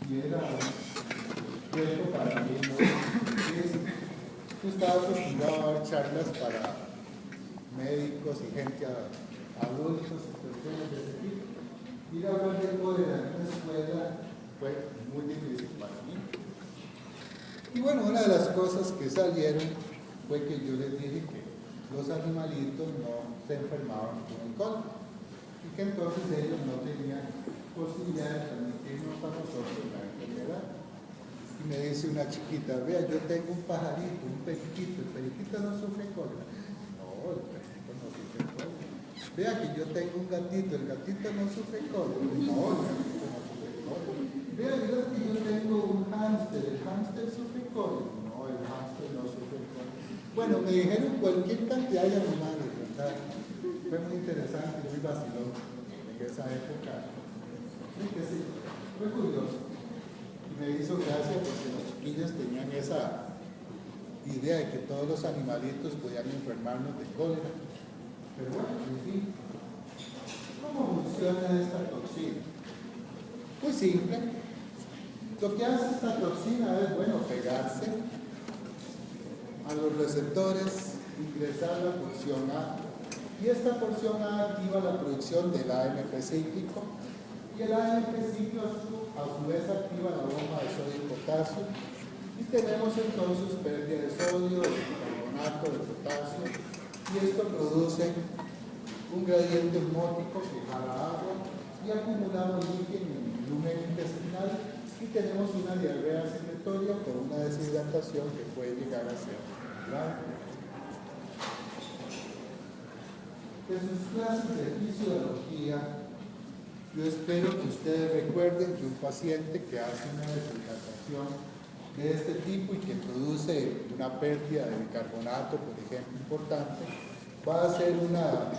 y era un reto para mí, ¿no? Yo estaba acostumbrado a dar charlas para médicos y gente adultos y personas de ese tipo. Ir a hablar de cólera en una escuela fue muy difícil para mí. Y bueno, una de las cosas que salieron fue que yo les dije que los animalitos no se enfermaban con el cólera y que entonces ellos no tenían posibilidad de transmitirnos a nosotros la enfermedad. Y me dice una chiquita, vea, yo tengo un pajarito, un periquito, el periquito no sufre cólera. No, el periquito no sufre cólera. Vea que yo tengo un gatito, el gatito no sufre cólera. No, el gatito no sufre cólera. Vea que yo tengo un hámster, el hámster sufre cólera. No, el hámster no sufre cólera. Bueno, me dijeron cualquier cantidad de animales, ¿verdad? Fue muy interesante, muy vacilón en esa época. Sí, fue curioso. Y me hizo gracia porque los chiquillos tenían esa idea de que todos los animalitos podían enfermarnos de cólera. Pero bueno, en fin, ¿cómo funciona esta toxina? Muy simple. Lo que hace esta toxina es, bueno, pegarse a los receptores, ingresar la porción A, y esta porción A activa la producción del AMP cíclico, y el AMP cíclico a su vez activa la bomba de sodio y potasio, y tenemos entonces pérdida de sodio, de bicarbonato, de potasio, y esto produce un gradiente osmótico que jala agua y acumulamos líquido en el lumen intestinal y tenemos una diarrea secretoria por una deshidratación que puede llegar a ser grave. En sus clases de fisiología, yo espero que ustedes recuerden que un paciente que hace una deshidratación de este tipo y que produce una pérdida de bicarbonato, por ejemplo, importante, va a hacer una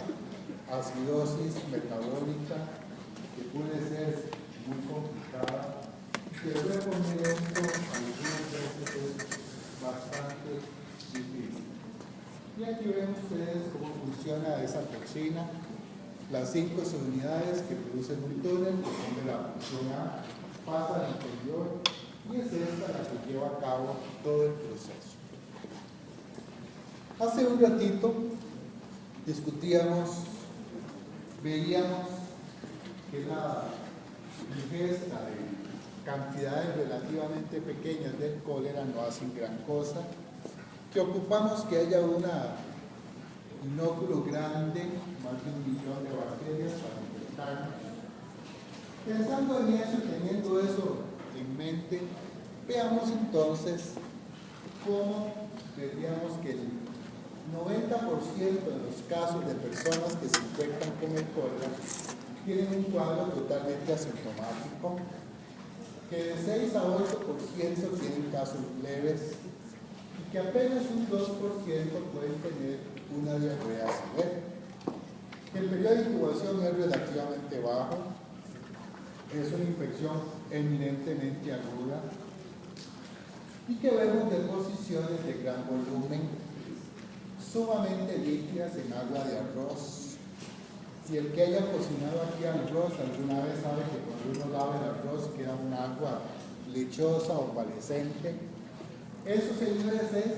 acidosis metabólica que puede ser muy complicada y que reponer esto algunas veces es bastante difícil. Y aquí ven ustedes cómo funciona esa toxina, las 5 subunidades que producen un túnel, que son de la porción A, pasa al interior y es esta la que lleva a cabo todo el proceso. Hace un ratito discutíamos, veíamos que la ingesta de cantidades relativamente pequeñas del cólera no hacen gran cosa, que ocupamos que haya un inóculo grande, más de 1 millón de bacterias para infectarnos. Pensando en eso y teniendo eso en mente, veamos entonces cómo veríamos que el 90% de los casos de personas que se infectan con el cólera tienen un cuadro totalmente asintomático, que de 6 a 8% tienen casos leves y que apenas un 2% pueden tener una diarrea severa. El periodo de incubación es relativamente bajo, es una infección eminentemente aguda y que vemos deposiciones de gran volumen, sumamente líquidas en agua de arroz. Y el que haya cocinado aquí arroz alguna vez sabe que cuando uno lava el arroz queda un agua lechosa o opalescente. Eso, señores, es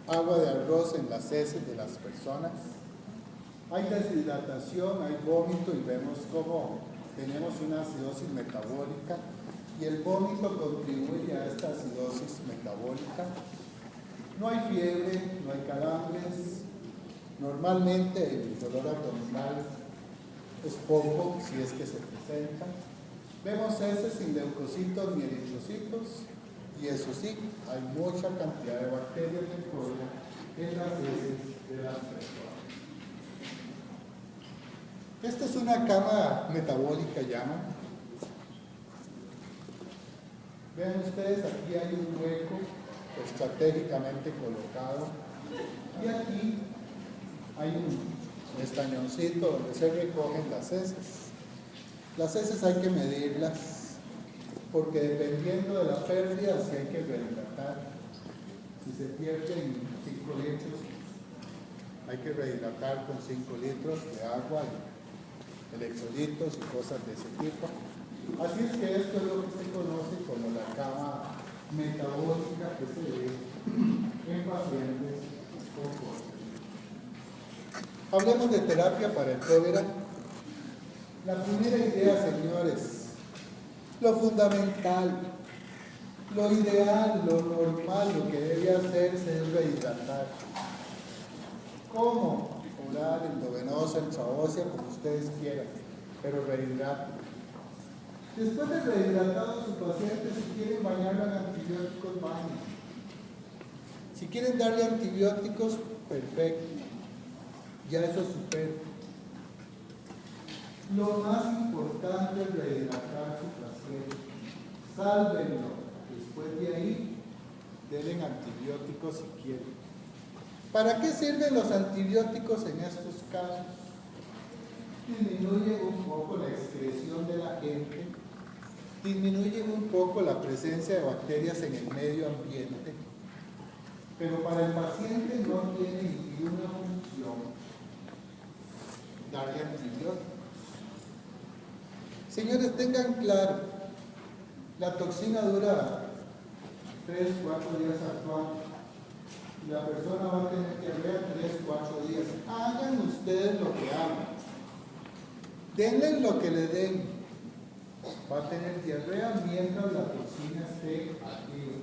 agua de arroz en las heces de las personas. Hay deshidratación, hay vómito y vemos cómo tenemos una acidosis metabólica y el vómito contribuye a esta acidosis metabólica. No hay fiebre, no hay calambres. Normalmente el dolor abdominal es poco, si es que se presenta. Vemos heces sin leucocitos ni eritrocitos, y eso sí, hay mucha cantidad de bacterias del cólera en las heces de las personas. Esta es una cama metabólica, llaman. Vean ustedes, aquí hay un hueco estratégicamente colocado, y aquí hay un estañoncito donde se recogen las heces. Las heces hay que medirlas, porque dependiendo de la pérdida, si hay que rehidratar. Si se pierden 5 litros, hay que rehidratar con 5 litros de agua, y electrolitos y cosas de ese tipo. Así es que esto es lo que se conoce como la cama metabólica que se ve en pacientes con cólera. Hablemos de terapia para el cólera. La primera idea, señores, lo fundamental, lo ideal, lo normal, lo que debe hacerse es rehidratar. ¿Cómo? Oral, endovenosa, intravenosa, como ustedes quieran, pero rehidraten. Después de rehidratado su paciente, si quieren bañarlo en antibióticos, bañen. Si quieren darle antibióticos, perfecto. Ya eso supera. Lo más importante es rehidratar su paciente. Sálvenlo. Después de ahí, denle antibióticos si quieren. ¿Para qué sirven los antibióticos en estos casos? Disminuyen un poco la excreción de la gente, disminuyen un poco la presencia de bacterias en el medio ambiente, pero para el paciente no tiene ninguna función darle antibióticos. Señores, tengan claro, la toxina dura 3-4 días actuando. La persona va a tener diarrea 3-4 días. Hagan ustedes lo que hagan. Denle lo que le den. Va a tener diarrea mientras la toxina esté activa.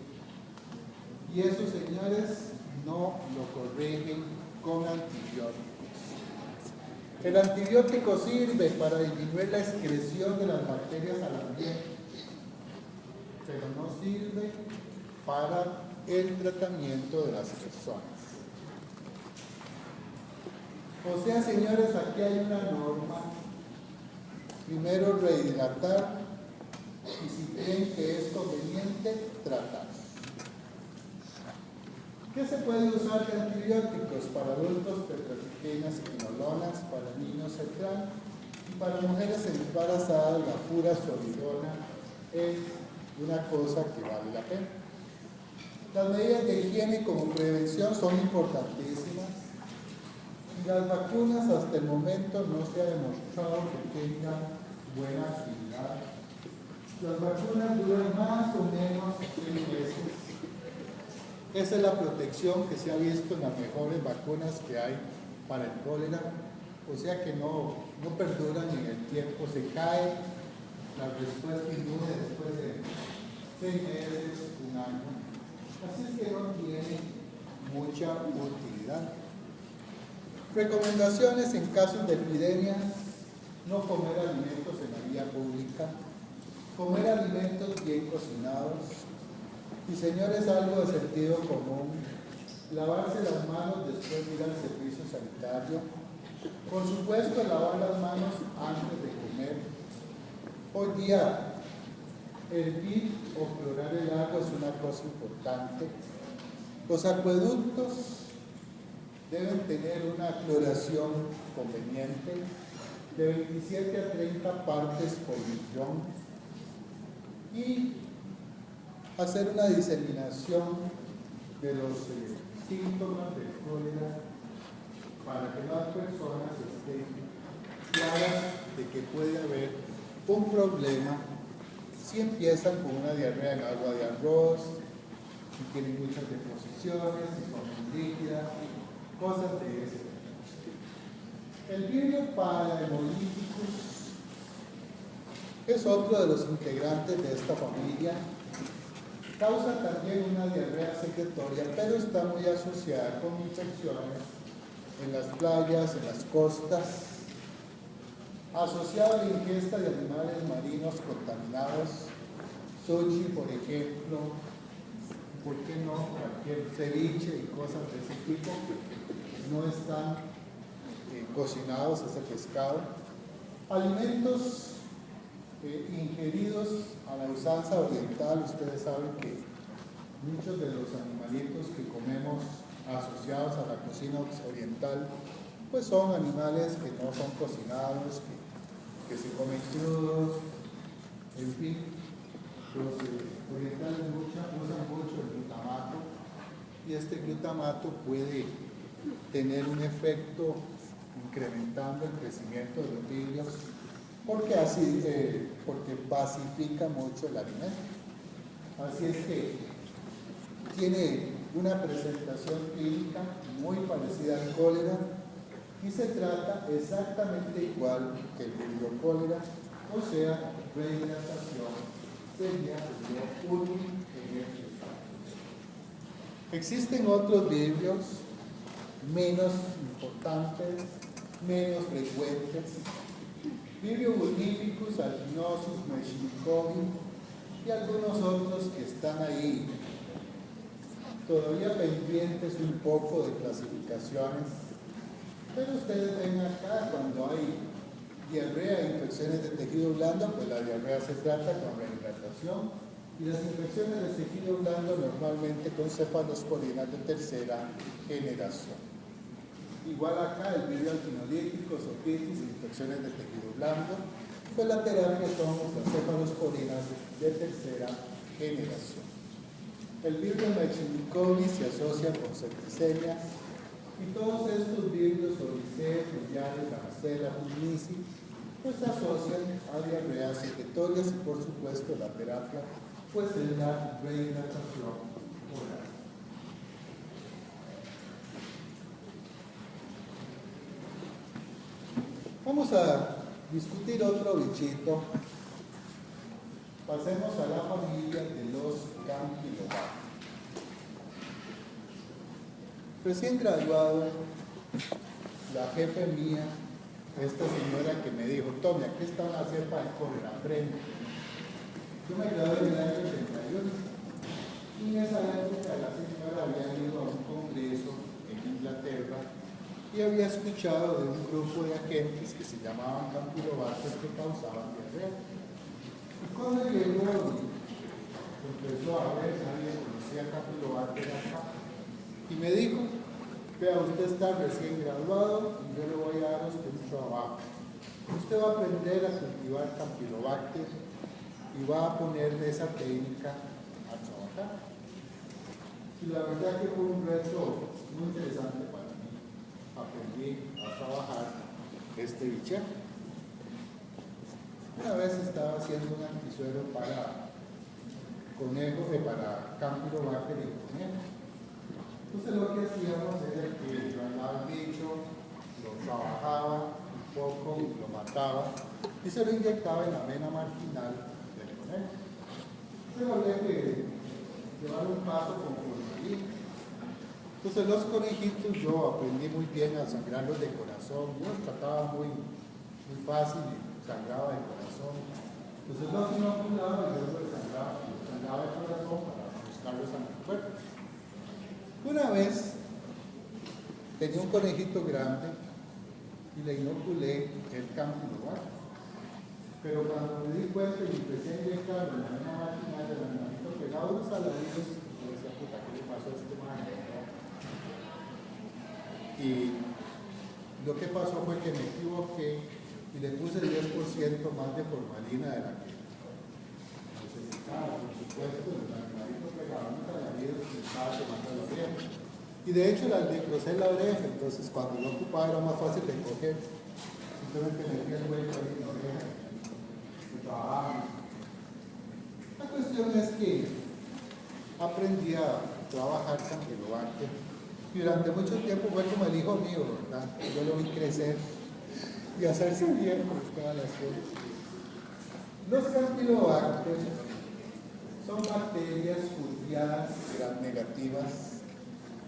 Y eso, señores, no lo corrigen con antibióticos. El antibiótico sirve para disminuir la excreción de las bacterias al ambiente, pero no sirve para el tratamiento de las personas. O sea, señores, aquí hay una norma. Primero rehidratar y si creen que es conveniente, tratar. ¿Qué se puede usar de antibióticos? Para adultos, tetraciclinas y quinolonas, para niños, etc. Y para mujeres embarazadas, la furazolidona es una cosa que vale la pena. Las medidas de higiene como prevención son importantísimas. Y las vacunas hasta el momento no se ha demostrado que tengan buena actividad. Las vacunas duran más o menos 6 meses. Esa es la protección que se ha visto en las mejores vacunas que hay para el cólera. O sea que no perduran en el tiempo, se cae la respuesta inmune después de 6 meses, 1 año. Así es que no tiene mucha utilidad. Recomendaciones en casos de epidemias: no comer alimentos en la vía pública, comer alimentos bien cocinados y, señores, algo de sentido común: lavarse las manos después de ir al servicio sanitario. Por supuesto, lavar las manos antes de comer. Hoy día, hervir o clorar el agua es una cosa importante. Los acueductos deben tener una cloración conveniente de 27 a 30 partes por millón y hacer una diseminación de los síntomas del cólera para que las personas estén claras de que puede haber un problema si empiezan con una diarrea en agua de arroz, si tienen muchas deposiciones, si son muy líquidas, cosas de ese tipo. El vidrio para hemolíticos es otro de los integrantes de esta familia. Causa también una diarrea secretoria, pero está muy asociada con infecciones en las playas, en las costas, asociada a la ingesta de animales marinos contaminados, sushi, por ejemplo, ¿por qué no? Cualquier ceviche y cosas de ese tipo no están cocinados, ese pescado. Alimentos ingeridos a la usanza oriental. Ustedes saben que muchos de los animalitos que comemos asociados a la cocina oriental pues son animales que no son cocinados, que se comen crudos, en fin. Los orientales usan mucho el glutamato y este glutamato puede tener un efecto incrementando el crecimiento de los vidrios porque basifica mucho el alimento. Así es que tiene una presentación clínica muy parecida al cólera y se trata exactamente igual que el vibrio cólera, o sea, rehidratación sería lo único en este caso. Existen otros vibrios menos importantes, menos frecuentes, vibrio bulíficus, alginosus, mechinicovi y algunos otros que están ahí todavía pendientes un poco de clasificaciones, pero ustedes ven acá cuando hay diarrea e infecciones de tejido blando, pues la diarrea se trata con rehidratación y las infecciones de tejido blando normalmente con cefalosporinas de tercera generación. Igual acá el vibrio alquinolítico, sopitis, infecciones de tejido blando, pues la terapia son las cefalosporinas de tercera generación. El vibrio mechinicovi se asocia con septicemia y todos estos vibrios, Odisea, Filiares, Ramacella, Fulmisi, pues se asocian a diarreas secretorias y por supuesto la terapia pues es la rehidratación oral. Vamos a discutir otro bichito. Pasemos a la familia de los campylobacter. Recién graduado, la jefe mía, esta señora que me dijo, Tommy, aquí está una cepa de cólera, aprende. Yo me gradué en el año 81 y en esa época la señora había ido a un congreso en Inglaterra y había escuchado de un grupo de agentes que se llamaban campylobacter que causaban diarrea. Y cuando llegó y empezó a ver si alguien conocía campylobacter acá, y me dijo, vea, usted está recién graduado y yo le voy a dar a usted un trabajo. Usted va a aprender a cultivar campylobacter y va a ponerle esa técnica a trabajar. Y la verdad que fue un reto muy interesante para mí. Aprendí a trabajar este bichero. Una vez estaba haciendo un antisuero para conejos, para campylobacter y conejos. Entonces lo que hacíamos era que yo andaba el bicho, lo trabajaba un poco, lo mataba y se lo inyectaba en la vena marginal del conejo. Pero había que llevar un paso con formalina. Entonces los conejitos yo aprendí muy bien a sangrarlos de corazón. Yo los trataba muy fácil y sangraba de corazón. Entonces los inoculaba y yo los sangraba de corazón para buscarlos a mi cuerpo. Una vez tenía un conejito grande y le inoculé el campylobacter. Pero cuando me di cuenta y empecé a inyectarlo en la vena marginal del animalito pegado a los alaridos, yo decía, puta, ¿qué le pasó a este man? Y lo que pasó fue que me equivoqué y le puse 10% más de formalina de la que necesitaba. Por supuesto, el animalito pegado a los alaridos estaba quemando la oreja. Y de hecho le crucé la oreja, entonces cuando lo ocupaba era más fácil de coger. Simplemente metía el hueco ahí en la oreja y trabajaba. La cuestión es que aprendí a trabajar campylobacter y durante mucho tiempo fue como el hijo mío, ¿verdad? Yo lo vi crecer y hacerse bien con todas las cosas. Los campylobacter son bacterias cultivadas gram negativas.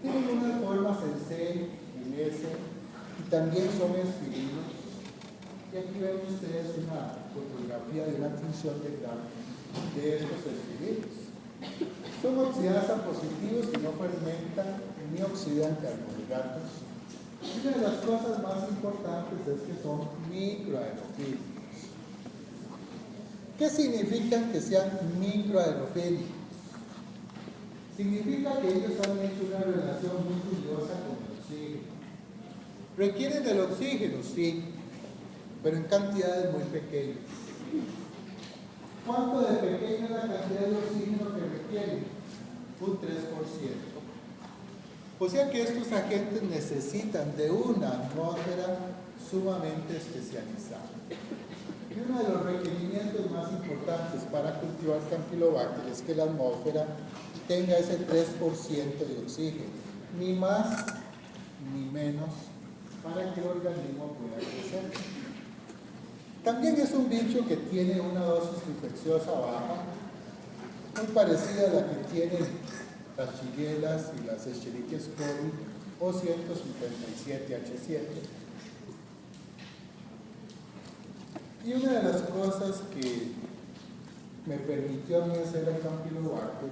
Tienen unas formas en C, en S y también son esfirinos. Y aquí ven ustedes una fotografía de una tinción de gram de estos esfirinos. Son oxidasa positivos y no fermentan ni oxidan carbohidratos. Y una de las cosas más importantes es que son microaerofílicos. ¿Qué significa que sean microaerofílicos? Significa que ellos han hecho una relación muy curiosa con el oxígeno. ¿Requieren del oxígeno? Sí, pero en cantidades muy pequeñas. ¿Cuánto de pequeña es la cantidad de oxígeno que requieren? Un 3%. O sea que estos agentes necesitan de una atmósfera sumamente especializada. Y uno de los requerimientos más importantes para cultivar Campylobacter es que la atmósfera tenga ese 3% de oxígeno, ni más ni menos, para que el organismo pueda crecer. También es un bicho que tiene una dosis infecciosa baja, muy parecida a la que tienen las shigella y las Escherichia coli o 157H7. Y una de las cosas que me permitió a mí hacer el Campylobacter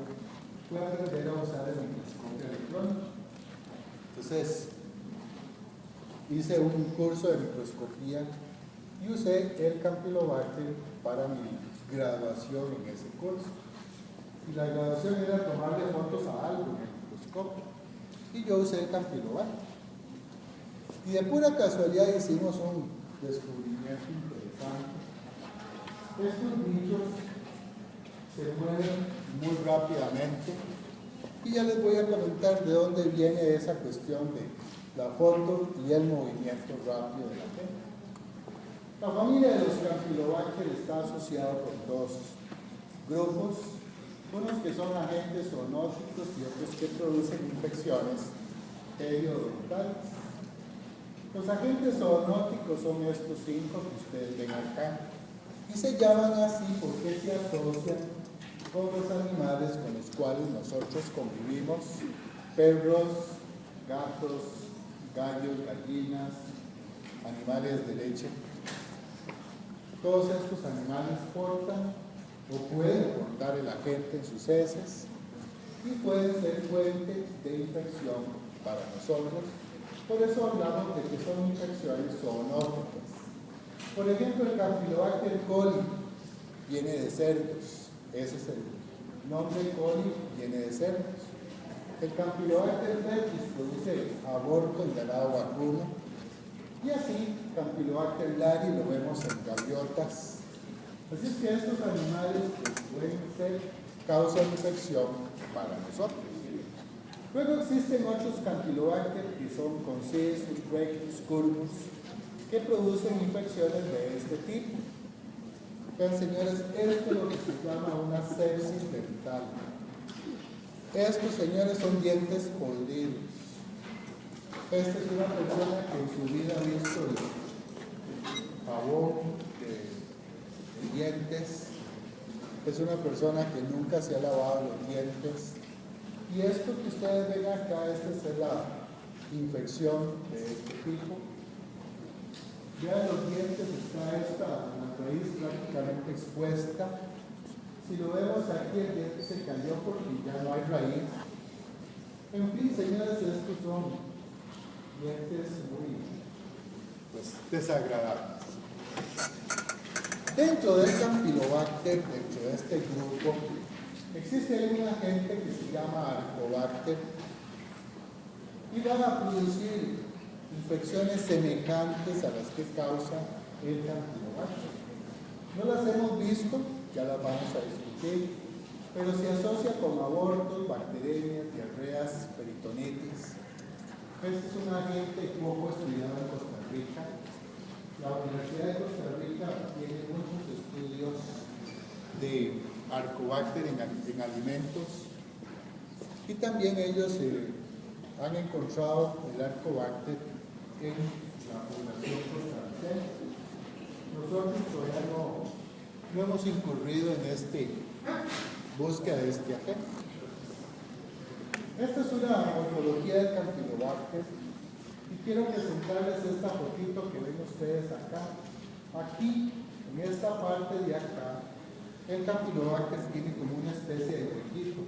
fue aprender a usar el microscopio electrónico. Entonces, hice un curso de microscopía y usé el Campylobacter para mi graduación en ese curso. Y la graduación era tomarle fotos a algo en el microscopio. Y yo usé el Campylobacter. Y de pura casualidad hicimos un descubrimiento interesante. Estos bichos se mueven muy rápidamente. Y ya les voy a comentar de dónde viene esa cuestión de la foto y el movimiento rápido de la gente. La familia de los Campylobacter está asociada con dos grupos, unos que son agentes zoonóticos y otros que producen infecciones periodontales. Los agentes zoonóticos son estos 5 que ustedes ven acá y se llaman así porque se asocian con los animales con los cuales nosotros convivimos: perros, gatos, gallos, gallinas, animales de leche. Todos estos animales portan o pueden portar el agente en sus heces y pueden ser fuente de infección para nosotros. Por eso hablamos de que son infecciones zoonóticas. Por ejemplo, el Campylobacter coli viene de cerdos. Ese es el nombre. Coli viene de cerdos. El Campylobacter fetis produce aborto en ganado vacuno. Y así, Campylobacter lari lo vemos en gaviotas. Así es que estos animales pueden ser causa de infección para nosotros. Luego existen otros Campylobacter que son Concisus, Rectus, Curvus, que producen infecciones de este tipo. Vean, señores, esto es lo que se llama una sepsis dental. Estos, señores, son dientes podridos. Esta es una persona que en su vida ha visto el jabón de dientes. Es una persona que nunca se ha lavado los dientes. Y esto que ustedes ven acá, esta es la infección de este tipo. Ya en los dientes está la raíz prácticamente expuesta. Si lo vemos aquí, el diente se cayó porque ya no hay raíz. En fin, señores, estos son dientes muy desagradables. Dentro del Campylobacter, dentro de este grupo, existe un agente que se llama Arcobacter y van a producir infecciones semejantes a las que causa el Campylobacter. No las hemos visto, ya las vamos a discutir, pero se asocia con abortos, bacterias, diarreas, peritonitis. Este es un agente poco estudiado en Costa Rica. La Universidad de Costa Rica tiene muchos estudios de Arcobacter en alimentos y también ellos han encontrado el Arcobacter en la población costarricense. Nosotros todavía no hemos incurrido en búsqueda de este agente. Esta es una morfología del Campylobacter y quiero presentarles esta fotito que ven ustedes acá. Aquí, en esta parte de acá, el Campylobacter tiene como una especie de huequito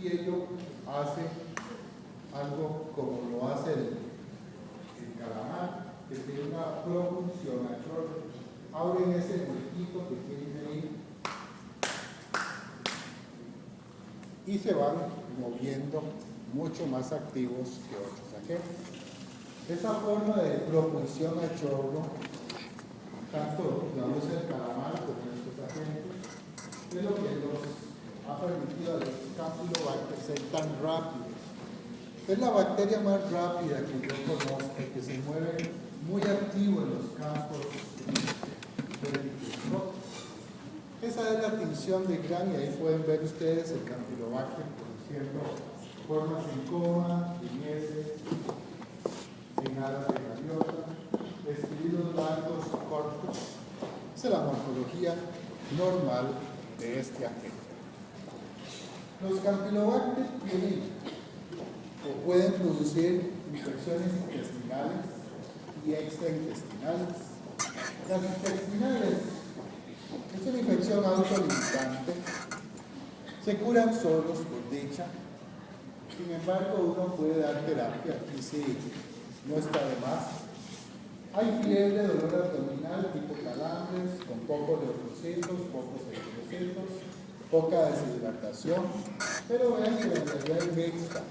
y ello hace algo como lo hace el calamar, que tiene una propulsión a chorro. Abren ese huequito que tienen ahí y se van moviendo mucho más activos que otros agentes. Esa forma de propulsión a chorro, tanto la usa el calamar como estos agentes, es lo que nos ha permitido a los Campylobacter ser tan rápidos. Es la bacteria más rápida que yo conozco, que se mueve muy activo en los campos Esa es la tinción de Gram y ahí pueden ver ustedes el Campylobacter produciendo formas en coma, lineaces, sin alas de gaviota, estilidos largos o cortos. Esa es la morfología normal de este agente. Los Campylobacter tienen o pueden producir infecciones intestinales y extraintestinales. Las intestinales es una infección autolimitante, se curan solos por dicha, sin embargo uno puede dar terapia, aquí sí no está de más. Hay fiebre, dolor abdominal, tipo calambres, con pocos leucocitos, pocos eritrocitos, poca deshidratación, pero vean que la diarrea es mixta,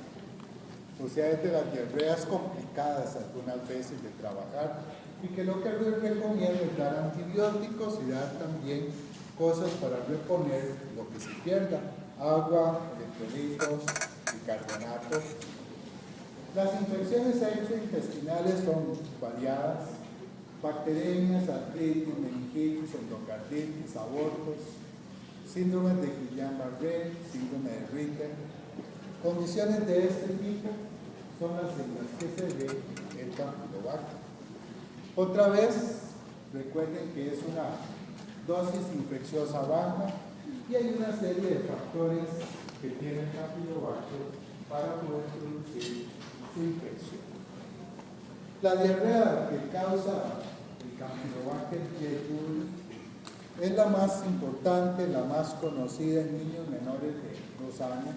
o sea, es de las diarreas complicadas algunas veces de trabajar, y que lo que les recomiendo es dar antibióticos y dar también cosas para reponer lo que se pierda, agua, electrolitos, bicarbonato. Las infecciones extraintestinales son variadas: bacterias, artritis, meningitis, endocarditis, abortos, síndrome de Guillain-Barré, síndrome de Ritter. Condiciones de este tipo son las en las que se ve el Campylobacter. Otra vez, recuerden que es una dosis infecciosa baja y hay una serie de factores que tiene el Campylobacter para poder producir su infección. La diarrea que causa el Campylobacter jejuni es la más importante, la más conocida en niños menores de 2 años,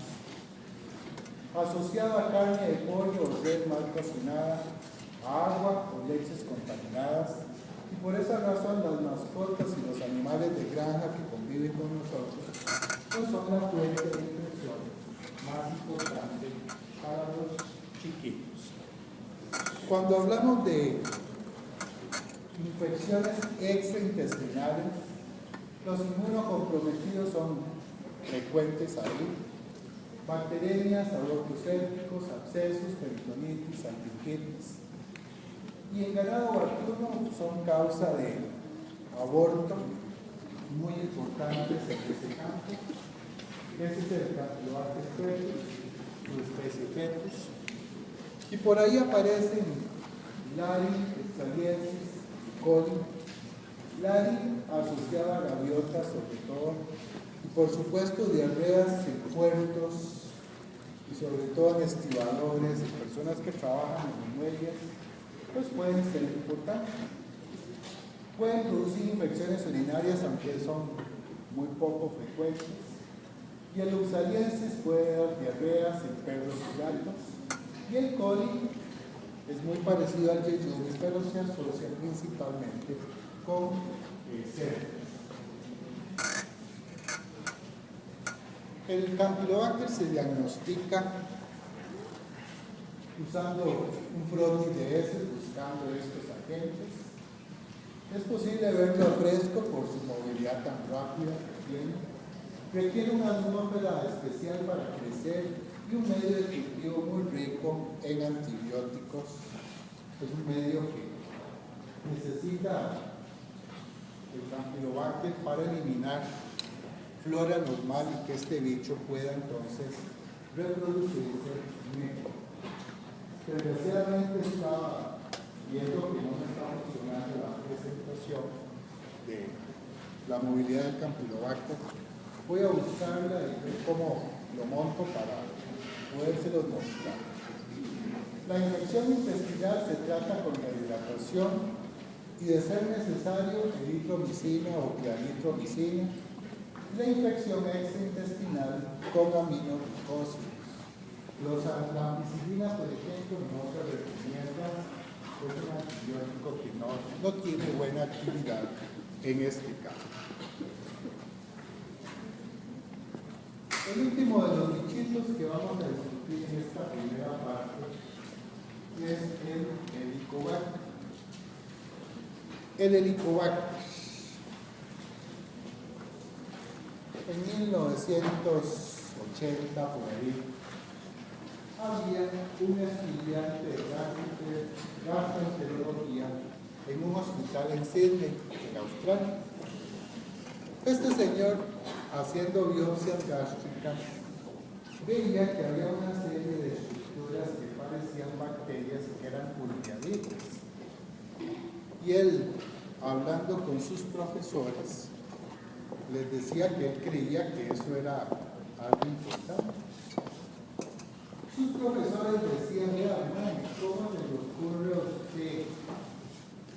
asociada a carne de pollo o res mal cocinada, a agua o leches contaminadas, y por esa razón las mascotas y los animales de granja que conviven con nosotros pues son la fuente de infección más importante para los chiquitos. Cuando hablamos de infecciones extraintestinales, los inmunocomprometidos son frecuentes ahí: bacterias, abortos sépticos, abscesos, peritonitis, antingitis. Y en ganado vacuno son causa de aborto muy importantes en este campo. Ese es el Campylobacter fetus, su especie fetus. Y por ahí aparecen Lari, Exaliensis, coli. Lari asociada a gaviotas sobre todo, y por supuesto diarreas en puertos y sobre todo en estibadores y personas que trabajan en muelles, pues pueden ser importantes. Pueden producir infecciones urinarias, aunque son muy poco frecuentes, y el Oxaliensis puede dar diarreas en perros y gatos, y el coli es muy parecido al yeyunis, pero se asocia principalmente con cerdos. El Campylobacter se diagnostica usando un frotis de heces, buscando estos agentes. Es posible verlo fresco por su movilidad tan rápida que tiene. Requiere una atmósfera especial para crecer y un medio de cultivo muy rico en antibióticos. Es un medio que necesita el Campylobacter para eliminar flora normal y que este bicho pueda entonces reproducirse mejor. Desgraciadamente estaba viendo que no me está funcionando la presentación de la movilidad del Campylobacter. Voy a buscarla y ver cómo lo monto para podérselos mostrar. La infección intestinal se trata con la hidratación y, de ser necesario, eritromicina o claritromicina. La infección extraintestinal con aminoglucósidos. La ampicilina, por ejemplo, no se recomienda, es un antibiótico que no tiene buena actividad en este caso. El último de los bichitos que vamos a discutir en esta primera parte es el Helicobacter. El Helicobacter. En 1980, por ahí, había un estudiante de gastroenterología en un hospital en Sydney, en Australia. Este señor, haciendo biopsias gástricas, veía que había una serie de estructuras que parecían bacterias que eran pulpiaditas. Y él, hablando con sus profesores, les decía que él creía que eso era algo importante. Sus profesores decían: mira, ¿cómo se le ocurre a usted,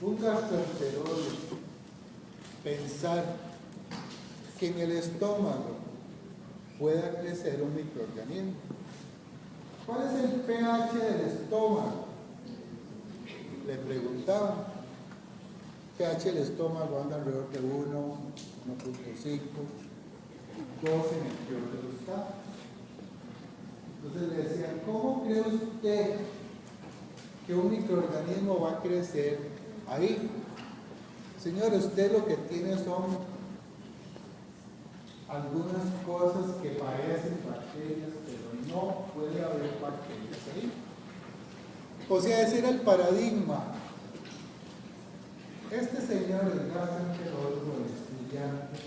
un gastroenterólogo, pensar que en el estómago pueda crecer un microorganismo? ¿Cuál es el pH del estómago? Le preguntaban. pH del estómago anda alrededor de 1, 1.5, 2 en el peor de los casos. Entonces le decían: ¿cómo cree usted que un microorganismo va a crecer ahí? Señor, usted lo que tiene son algunas cosas que parecen bacterias, pero no puede haber bacterias ahí. O sea, ese era el paradigma. Este señor, el gastroenterólogo, el estudiante,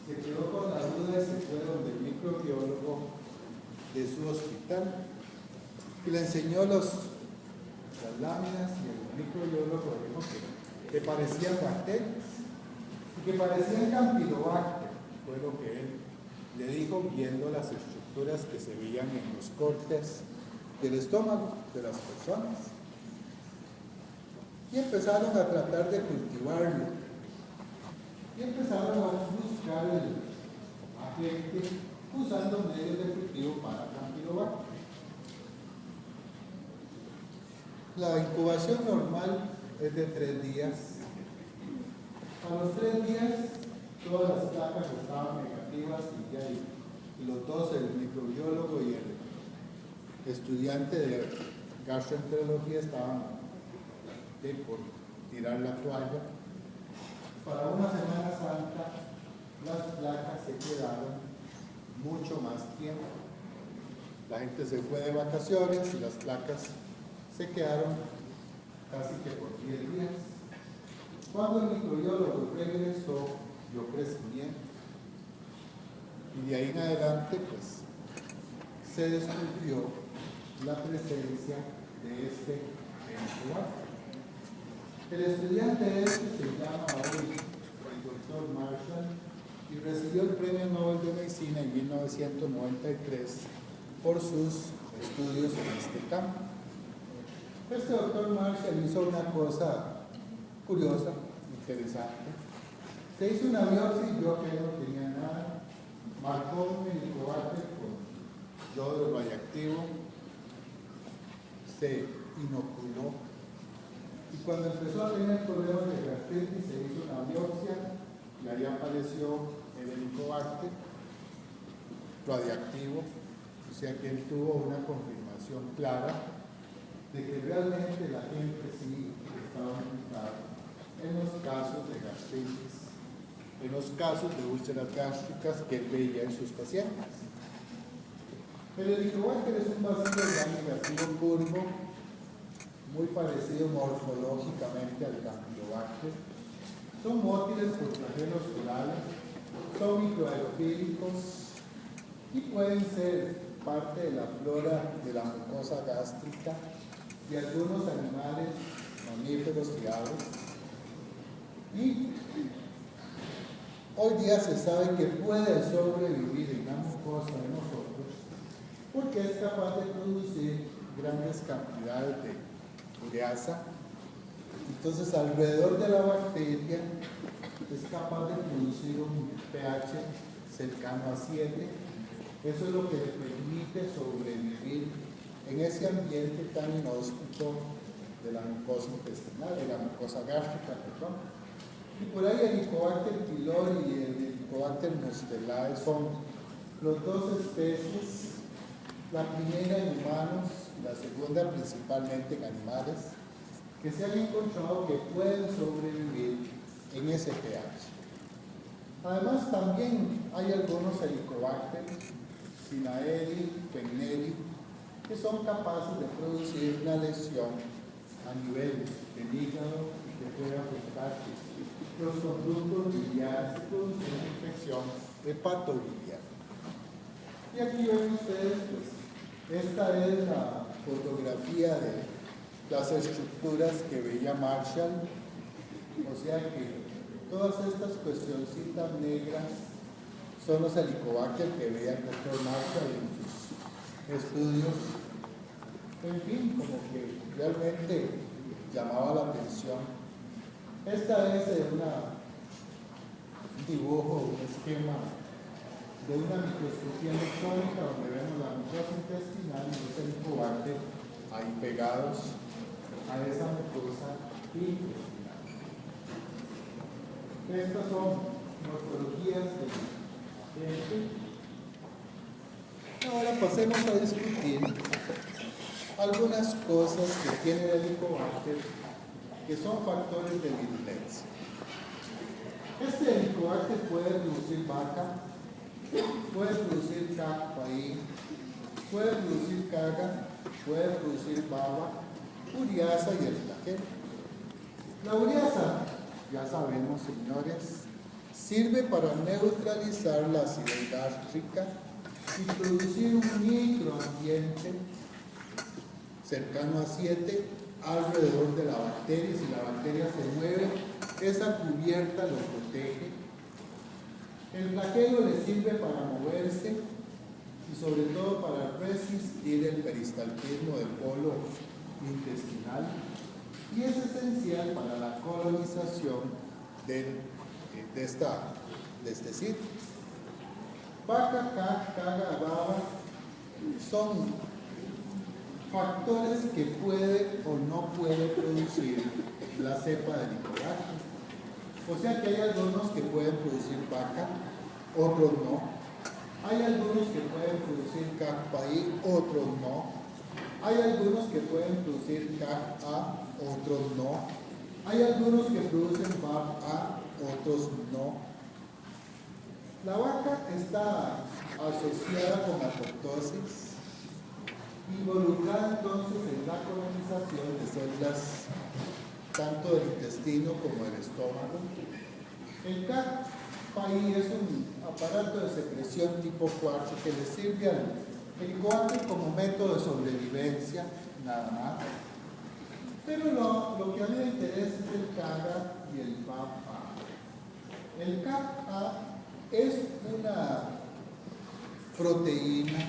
se quedó con la duda y se fue donde el microbiólogo de su hospital y le enseñó las láminas, y el microbiólogo dijo que parecían bacterias y que parecían campylobacter. Fue lo que él le dijo, viendo las estructuras que se veían en los cortes del estómago de las personas. Y empezaron a tratar de cultivarlo. Y empezaron a buscar el agente usando medios de cultivo para campylobacter. La incubación normal es de 3 días. A los 3 días todas las placas estaban negativas y los dos, el microbiólogo y el estudiante de gastroenterología, estaban por tirar la toalla. Para una Semana Santa las placas se quedaron mucho más tiempo. La gente se fue de vacaciones y las placas se quedaron casi que por 10 días. Cuando el microbiólogo regresó, dio crecimiento. Y de ahí en adelante, pues, se descubrió la presencia de este helicobacter. El estudiante se llama hoy el Dr. Marshall y recibió el Premio Nobel de Medicina en 1993 por sus estudios en este campo. Este Dr. Marshall hizo una cosa curiosa, interesante. Se hizo una biopsia y vio que no tenía nada. Marcó un helicobacter con yodo radiactivo, se inoculó. Y cuando empezó a tener problemas de gastritis, se hizo una biopsia y ahí apareció el helicobacter radiactivo. O sea que él tuvo una confirmación clara de que realmente la gente sí estaba infectada en los casos de gastritis, en los casos de úlceras gástricas que él veía en sus pacientes. El helicobacter es un bacilo gram-negativo curvo, muy parecido morfológicamente al campylobacter. Son mótiles por flagelos orales, son microaerofílicos y pueden ser parte de la flora de la mucosa gástrica de algunos animales, mamíferos y aves. Y hoy día se sabe que puede sobrevivir en la mucosa de nosotros porque es capaz de producir grandes cantidades de ureasa. Entonces, alrededor de la bacteria es capaz de producir un pH cercano a 7. Eso es lo que le permite sobrevivir en ese ambiente tan inhóspito de la mucosa intestinal, de la mucosa gástrica, perdón. Y por ahí el Helicobacter pylori y el Helicobacter mostellae son las dos especies, la primera en humanos, la segunda principalmente en animales, que se han encontrado que pueden sobrevivir en ese pH. Además, también hay algunos Helicobacter, Sinaeri, Fenneri, que son capaces de producir una lesión a nivel del hígado y que puede afectar los conductos biliares y producir una infección hepatobiliar. Y aquí ven ustedes, pues, esta es la fotografía de las estructuras que veía Marshall, o sea que todas estas cuestioncitas negras son los Helicobacter que veía el doctor Marshall en sus estudios. En fin, como que realmente llamaba la atención. Esta es un dibujo, un esquema de una microscopía electrónica donde vemos la mucosa intestinal y los Helicobacter ahí pegados a esa mucosa intestinal. Estas son morfologías de Ahora pasemos a discutir algunas cosas que tiene el Helicobacter que son factores de virulencia. Este Helicobacter puede producir vaca, puede producir cacpaí, puede producir caga, puede producir baba, uriasa y el flagelo. La uriasa, ya sabemos, señores, sirve para neutralizar la acidez gástrica y producir un microambiente cercano a 7 alrededor de la bacteria. Si la bacteria se mueve, esa cubierta lo protege. El flagelo le sirve para moverse y sobre todo para resistir el peristaltismo del polo intestinal, y es esencial para la colonización de este sitio. Vaca, caga, baba son factores que puede o no puede producir la cepa de Helicobacter. O sea que hay algunos que pueden producir vaca, otros no. Hay algunos que pueden producir cacpaí, otros no. Hay algunos que pueden producir CAC-A, otros no. Hay algunos que producen BAB-A, otros no. La vaca está asociada con apoptosis, involucrada entonces en la colonización de células tanto del intestino como del estómago. El cacpaí es un aparato de secreción tipo cuarzo que le sirve al Helicobacter como método de sobrevivencia, nada más. Pero lo que a mí me interesa es el CAGA y el BAB-A. El CAG-A es una proteína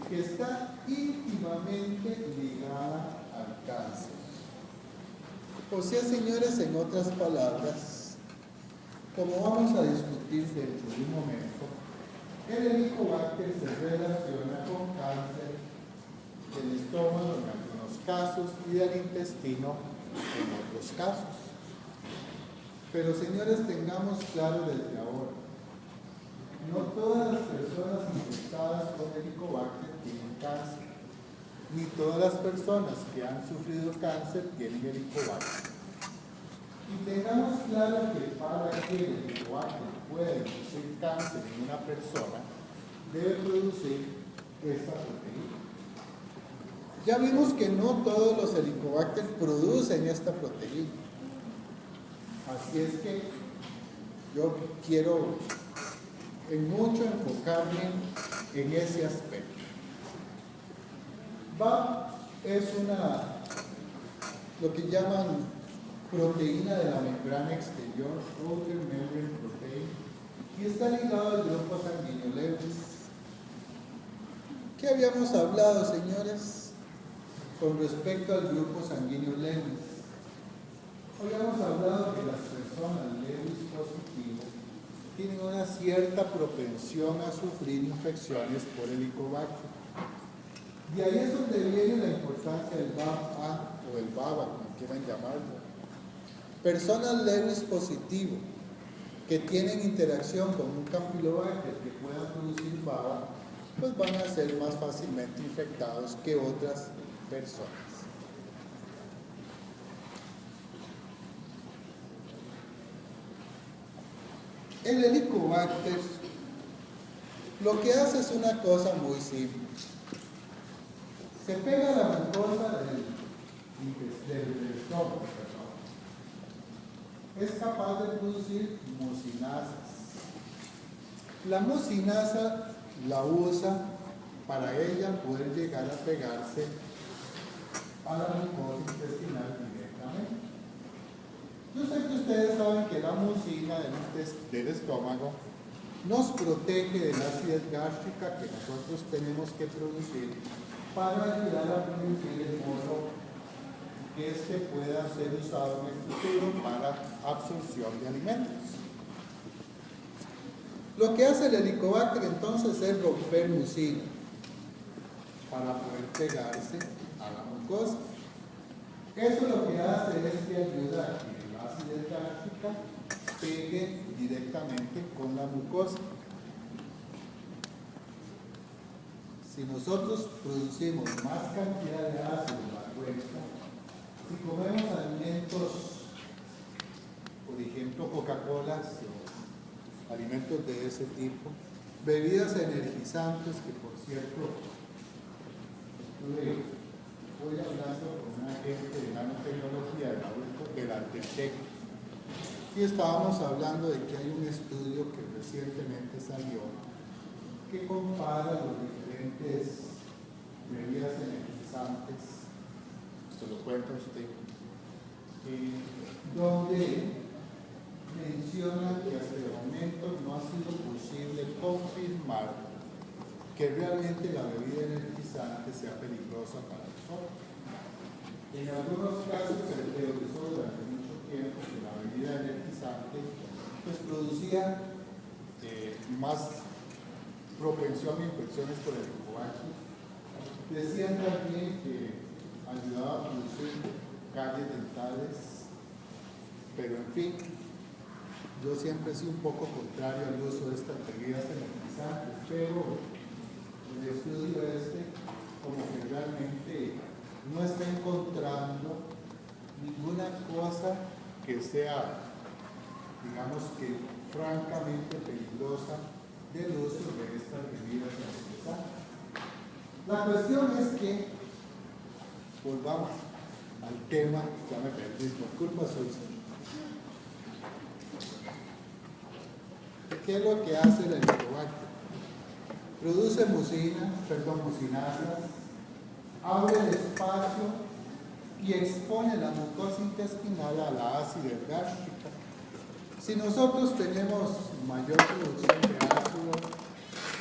que está íntimamente ligada al cáncer. O sea, señores, en otras palabras, como vamos a discutir dentro de un momento, el Helicobacter se relaciona con cáncer del estómago en algunos casos y del intestino en otros casos. Pero, señores, tengamos claro desde ahora, no todas las personas infectadas con Helicobacter tienen cáncer, ni todas las personas que han sufrido cáncer tienen Helicobacter. Y tengamos claro que para que el Helicobacter pueda producir cáncer en una persona, debe producir esta proteína. Ya vimos que no todos los Helicobacter producen esta proteína. Así es que yo quiero en mucho enfocarme en ese aspecto. BAB es lo que llaman proteína de la membrana exterior, Outer Membrane Protein, y está ligado al grupo sanguíneo Lewis. ¿Qué habíamos hablado, señores, con respecto al grupo sanguíneo Lewis? Habíamos hablado que las personas Lewis positivas tienen una cierta propensión a sufrir infecciones por Helicobacter. De ahí es donde viene la importancia del BAB-A o el BABA, como quieran llamarlo. Personas Lewis positivo que tienen interacción con un Campylobacter que pueda producir BABA, pues van a ser más fácilmente infectados que otras personas. El Helicobacter lo que hace es una cosa muy simple. Se pega a la mucosa del del estómago, perdón. Es capaz de producir mucinasas. La mucinasa la usa para ella poder llegar a pegarse a la mucosa intestinal directamente. Yo sé que ustedes saben que la mucina del estómago nos protege de la acidez gástrica que nosotros tenemos que producir para ayudar a producir el modo que este pueda ser usado en el futuro para absorción de alimentos. Lo que hace el Helicobacter entonces es romper mucina para poder pegarse a la mucosa. Eso lo que hace es que ayuda a que la acidez gástrica pegue directamente con la mucosa. Si nosotros producimos más cantidad de ácido en la cuenca, si comemos alimentos, por ejemplo Coca-Cola o alimentos de ese tipo, bebidas energizantes, que por cierto estuve hoy hablando con una gente de nanotecnología de la Altec, y estábamos hablando de que hay un estudio que recientemente salió que compara los diferentes bebidas energizantes, se lo cuenta usted, donde menciona que hasta el momento no ha sido posible confirmar que realmente la bebida energizante sea peligrosa para nosotros. En algunos casos se teorizó durante mucho tiempo que la bebida energizante pues producía más propensión a infecciones por el Helicobacter. Decían también que ayudaba a producir caries dentales, pero en fin, yo siempre he sido un poco contrario al uso de estas bebidas energizantes, pero el estudio como que realmente no está encontrando ninguna cosa que sea, digamos que francamente peligrosa del uso de estas bebidas energizantes. La cuestión es que, volvamos al tema, ya me perdí, por culpa suya. ¿Qué es lo que hace el Helicobacter? Produce mucinasas, abre el espacio y expone la mucosa intestinal a la acidez gástrica. Si nosotros tenemos mayor producción de ácido,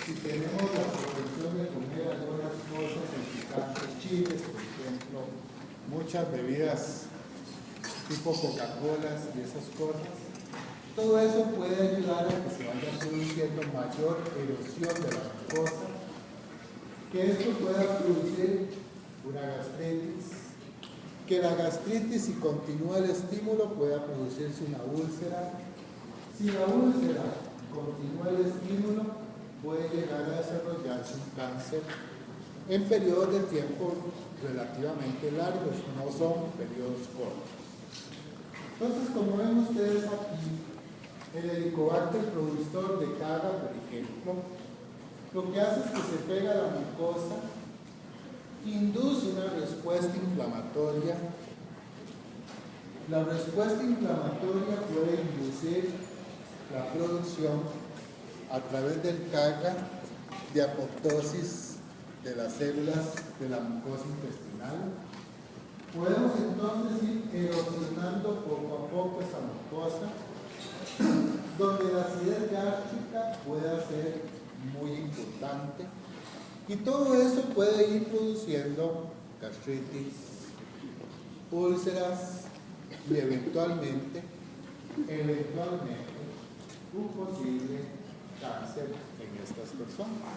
si tenemos la propensión de comer algunas cosas en picantes, chiles, por ejemplo, muchas bebidas tipo Coca-Cola y esas cosas, todo eso puede ayudar a que se vaya produciendo mayor erosión de la mucosa, que esto pueda producir una gastritis, que la gastritis, si continúa el estímulo, pueda producirse una úlcera. Si la úlcera continúa el estímulo, puede llegar a desarrollarse un cáncer en periodos de tiempo relativamente largos, no son periodos cortos. Entonces, como ven ustedes aquí, el Helicobacter productor de caga, por ejemplo, lo que hace es que se pega a la mucosa, induce una respuesta inflamatoria. La respuesta inflamatoria puede inducir la producción a través del caga de apoptosis de las células de la mucosa intestinal. Podemos entonces ir erosionando poco a poco esa mucosa, donde la acidez gástrica pueda ser muy importante, y todo eso puede ir produciendo gastritis, úlceras y eventualmente un posible cáncer en estas personas.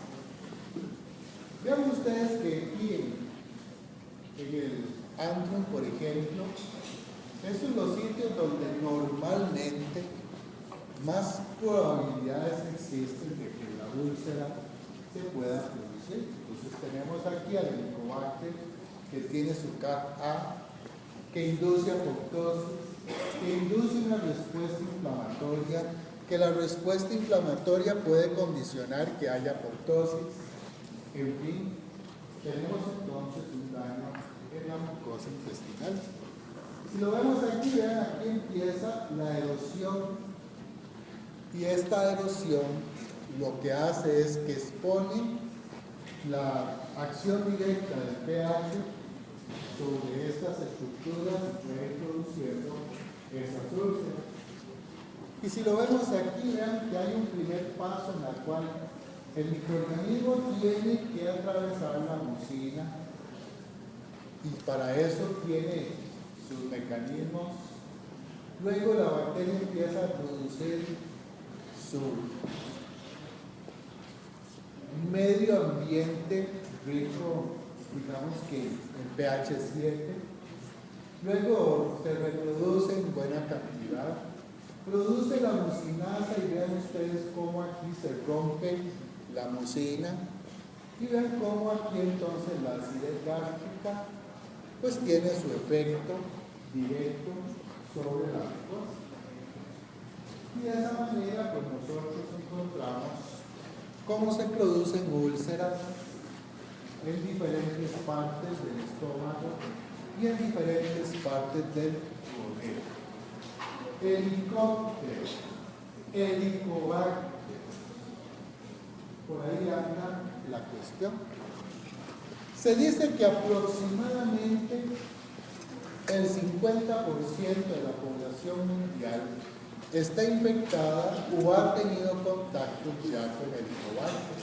Vean ustedes que aquí en el antrum, por ejemplo, esos son los sitios donde normalmente más probabilidades existen de que la úlcera se pueda producir. Entonces tenemos aquí al Helicobacter, que tiene su CAP-A, que induce apoptosis, que induce una respuesta inflamatoria, que la respuesta inflamatoria puede condicionar que haya apoptosis. En fin, tenemos entonces un daño en la mucosa intestinal. Si lo vemos aquí, vean, aquí empieza la erosión. Y esta erosión lo que hace es que expone la acción directa del pH sobre estas estructuras, reproduciendo esas úlceras. Y si lo vemos aquí, vean que hay un primer paso en el cual el microorganismo tiene que atravesar la mucina, y para eso tiene sus mecanismos. Luego la bacteria empieza a producir su medio ambiente rico, digamos que en pH 7. Luego se reproduce en buena cantidad, produce la mucinasa, y vean ustedes cómo aquí se rompe la mucina, y vean cómo aquí entonces la acidez gástrica pues tiene su efecto directo sobre la mucosa. Y de esa manera pues nosotros encontramos cómo se producen úlceras en diferentes partes del estómago y en diferentes partes del duodeno. Helicópteros, helicobacter, por ahí anda la cuestión. Se dice que aproximadamente el 50% de la población mundial está infectada o ha tenido contacto ya con helicobacter.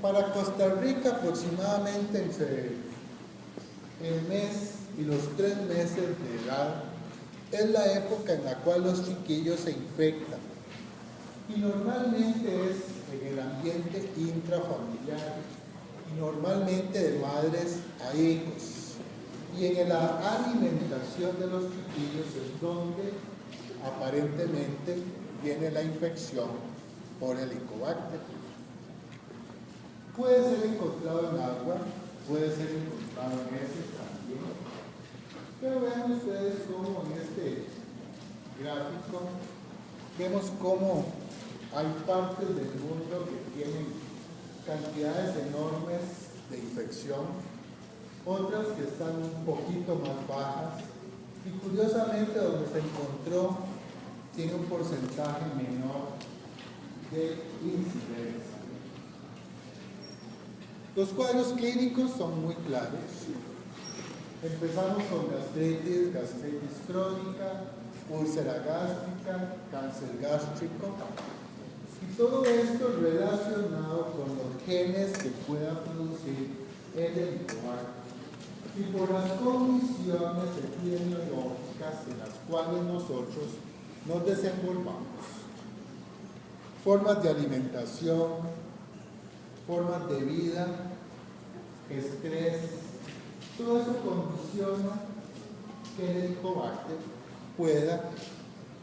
Para Costa Rica, aproximadamente entre el mes y los 3 meses de edad es la época en la cual los chiquillos se infectan, y normalmente es en el ambiente intrafamiliar y normalmente de madres a hijos, y en la alimentación de los chiquillos es donde aparentemente viene la infección por helicobacter. Puede ser encontrado en agua, puede ser encontrado en heces también, pero vean ustedes cómo en este gráfico vemos cómo hay partes del mundo que tienen cantidades enormes de infección, otras que están un poquito más bajas, y curiosamente donde se encontró tiene un porcentaje menor de incidencia. Los cuadros clínicos son muy claros. Empezamos con gastritis, gastritis crónica, úlcera gástrica, cáncer gástrico, y todo esto relacionado con los genes que pueda producir el helicobacter. Y por las condiciones epidemiológicas en las cuales nosotros nos desenvolvamos, formas de alimentación, formas de vida, estrés, todo eso condiciona que el helicobacter pueda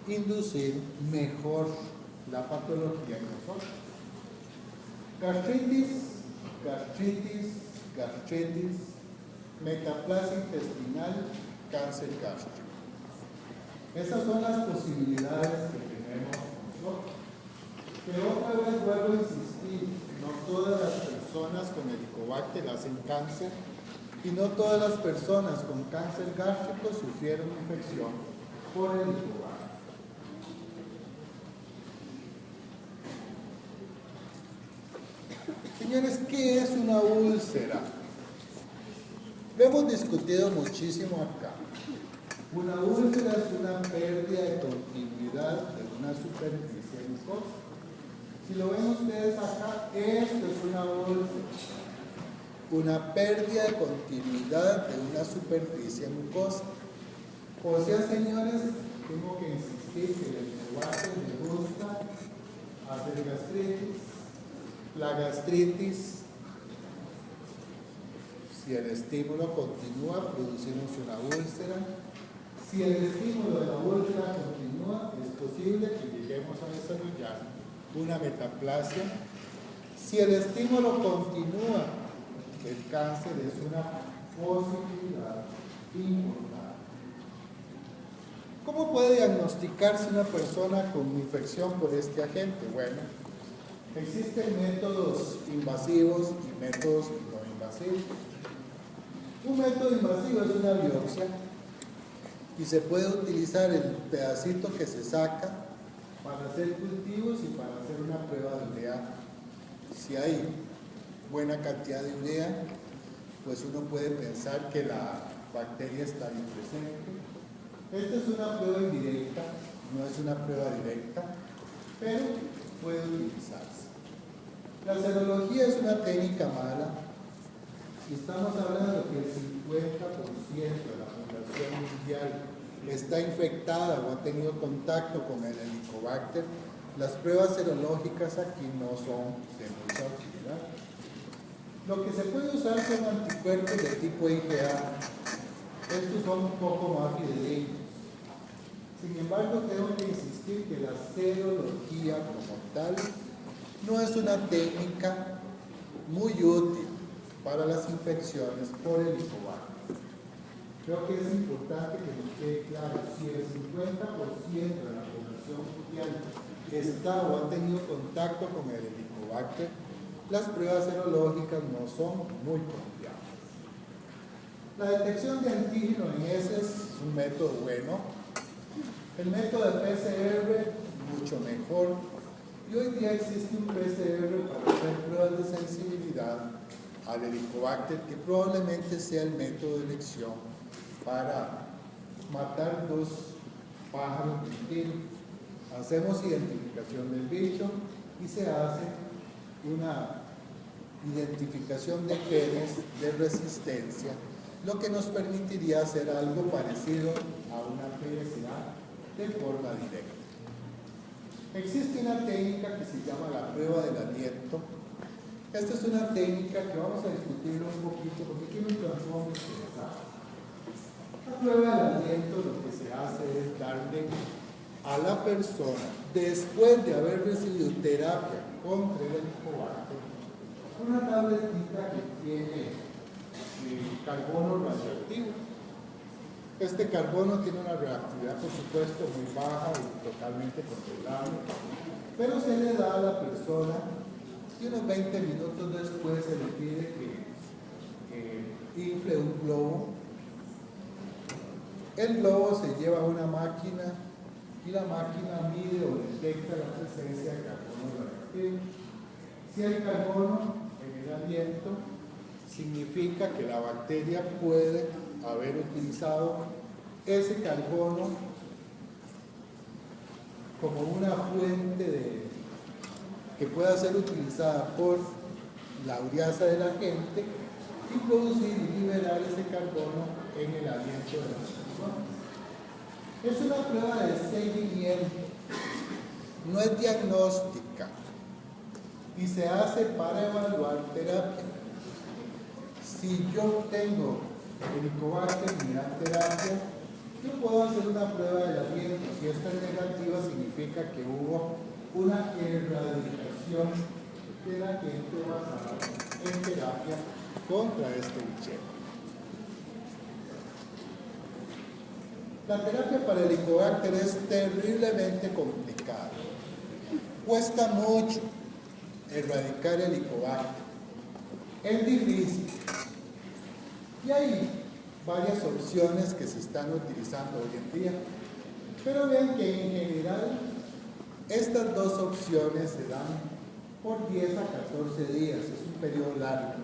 inducir mejor la patología en nosotros. Gastritis, gastritis, gastritis, metaplasia intestinal, cáncer gástrico. Esas son las posibilidades que tenemos nosotros. Pero otra vez vuelvo a insistir, no todas las personas con helicobacter hacen cáncer, y no todas las personas con cáncer gástrico sufrieron infección por helicobacter. Señores, ¿qué es una úlcera? Lo hemos discutido muchísimo acá. Una úlcera es una pérdida de continuidad de una superficie mucosa. Si lo ven ustedes acá, esto es una úlcera. Una pérdida de continuidad de una superficie mucosa. O sea, señores, tengo que insistir que el helicobacter le gusta hacer gastritis. La gastritis, si el estímulo continúa, producimos una úlcera. Si el estímulo de la úlcera continúa, es posible que lleguemos a desarrollar una metaplasia. Si el estímulo continúa, el cáncer es una posibilidad importante. ¿Cómo puede diagnosticarse una persona con infección por este agente? Bueno, existen métodos invasivos y métodos no invasivos. Un método invasivo es una biopsia y se puede utilizar el pedacito que se saca para hacer cultivos y para hacer una prueba de urea. Si hay buena cantidad de urea, pues uno puede pensar que la bacteria está ahí presente. Esta es una prueba indirecta, no es una prueba directa, pero puede utilizarse. La serología es una técnica mala. Estamos hablando que el 50% de la población mundial está infectada o ha tenido contacto con el Helicobacter. Las pruebas serológicas aquí no son de mucha utilidad. Lo que se puede usar son anticuerpos de tipo IgA. Estos son un poco más fidedignos. Sin embargo, tengo que insistir que la serología como tal no es una técnica muy útil para las infecciones por Helicobacter. Creo que es importante que nos quede claro, si el 50% de la población mundial está o ha tenido contacto con el Helicobacter, las pruebas serológicas no son muy confiables. La detección de antígeno en heces es un método bueno. El método de PCR, mucho mejor. Y hoy día existe un PCR para hacer pruebas de sensibilidad al Helicobacter, que probablemente sea el método de elección para matar dos pájaros de un tiro. Hacemos identificación del bicho y se hace una identificación de genes de resistencia, lo que nos permitiría hacer algo parecido a una PSA de forma directa. Existe una técnica que se llama la prueba del aliento. Esta es una técnica que vamos a discutirlo un poquito porque tiene un trasfondo interesante. La prueba del aliento lo que se hace es darle a la persona, después de haber recibido terapia contra el Helicobacter, una tabletita que tiene carbono radioactivo. Este carbono tiene una reactividad, por supuesto, muy baja y totalmente controlable, pero se le da a la persona y unos 20 minutos después se le pide que infle un globo. El globo se lleva a una máquina y la máquina mide o detecta la presencia de carbono radioactivo. Si hay carbono en el aliento, significa que la bacteria puede haber utilizado ese carbono como una fuente que pueda ser utilizada por la ureasa del agente y producir y liberar ese carbono en el aliento de las personas. Es una prueba de seguimiento, no es diagnóstica y se hace para evaluar terapia. Si yo tengo Helicobacter y me dan terapia, yo puedo hacer una prueba del aliento. Si esta es negativa, significa que hubo una erradicación del agente basado en terapia contra este bichero. La terapia para Helicobacter es terriblemente complicada. Cuesta mucho erradicar Helicobacter. Es difícil. Y hay varias opciones que se están utilizando hoy en día. Pero vean que en general estas dos opciones se dan por 10 a 14 días. Es un periodo largo.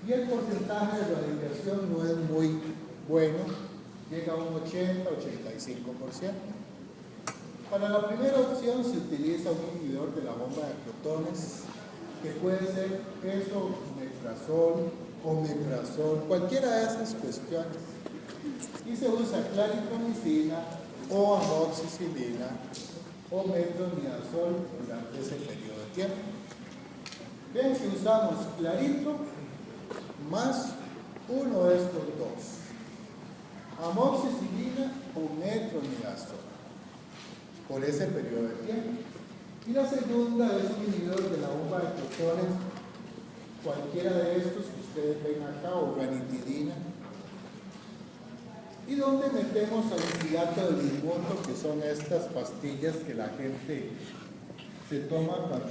Y el porcentaje de erradicación no es muy bueno. Llega a un 80-85%. Para la primera opción se utiliza un inhibidor de la bomba de protones, que puede ser esomeprazol, omeprazol, cualquiera de esas cuestiones. Y se usa claritromicina o amoxicilina o metronidazol durante ese periodo de tiempo. Ven que usamos claritro más uno de estos dos. Amoxicilina o metronidazol por ese periodo de tiempo. Y la segunda es un inhibidor de la bomba de protones, cualquiera de estos que ustedes ven acá, o ranitidina. Y donde metemos salicilato de bismuto, que son estas pastillas que la gente se toma cuando